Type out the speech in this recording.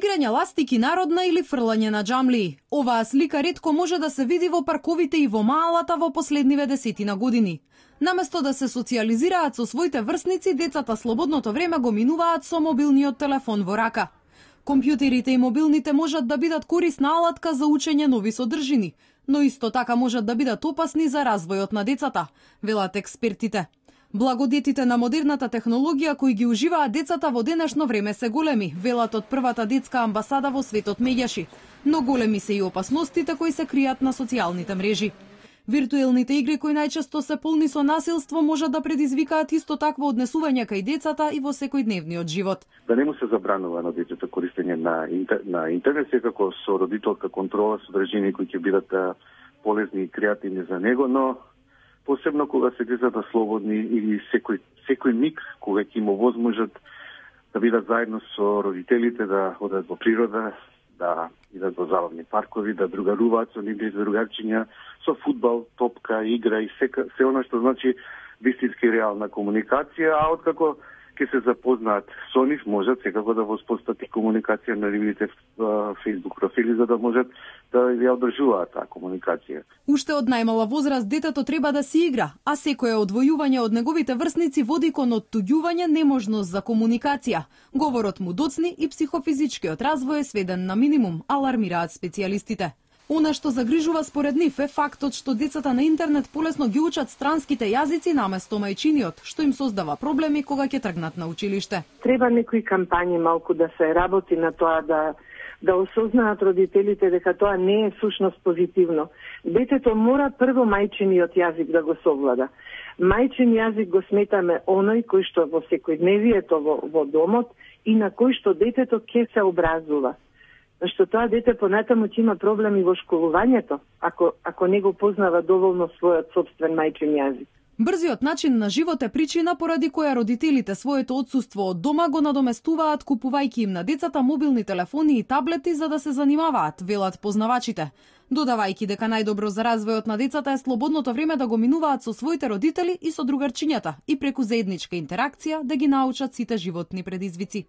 играње ластики народна или фрлање на џамлии. Оваа слика ретко може да се види во парковите и во маалата во последниве десетина години. Наместо да се социализираат со своите врсници, децата слободното време го минуваат со мобилниот телефон во рака. Компјутерите и мобилните можат да бидат корисна алатка за учење нови содржини, но исто така можат да бидат опасни за развојот на децата, велат експертите. Благодетите на модерната технологија кои ги уживаат децата во денешно време се големи, велат од првата детска амбасада во светот меѓаши, но големи се и опасностите кои се кријат на социјалните мрежи. Виртуелните игри кои најчесто се полни со насилство можат да предизвикаат исто такво однесување кај децата и во секојдневниот живот. Да не му се забранува на детето користење на интернет, секако со родителска контрола, содржини кои ќе бидат полезни и креативни за него, но посебно кога се децата слободни или секој миг кога ќе има возможност да бидат заедно со родителите, да одат во природа, да идат во забавни паркови, да другаруваат со нивни другарчиња, со фудбал, топка, игра и се она што значи вистински реална комуникација, а откако ќе се запознаат со нив, можат секако да воспостават комуникација на нивните Facebook профили, за да можат да ја одржуваат таа комуникација. Уште од најмала возраст детето треба да си игра, а секое одвојување од неговите врсници води кон оттуѓување неможност за комуникација. Говорот му доцни и психофизичкиот развој е сведен на минимум, алармираат специјалистите. Она што загрижува според нив е фактот што децата на интернет полесно ги учат странските јазици наместо мајчиниот, што им создава проблеми кога ќе тргнат на училиште. Треба некои кампањи малку да се работи на тоа да осознаат родителите дека тоа не е сушност позитивно. Детето мора прво мајчиниот јазик да го совлада. Мајчин јазик го сметаме оној кој што во секојдневието во домот и на кој што детето ќе се образува. Што тоа дете понатаму ќе има проблеми во школувањето, ако не го познава доволно својот сопствен мајчин јазик. Брзиот начин на живот е причина поради која родителите своето отсуство од дома го надоместуваат купувајќи им на децата мобилни телефони и таблети за да се занимаваат, велат познавачите. Додавајќи дека најдобро за развојот на децата е слободното време да го минуваат со своите родители и со другарчињата и преку заедничка интеракција да ги научат сите животни предизвици.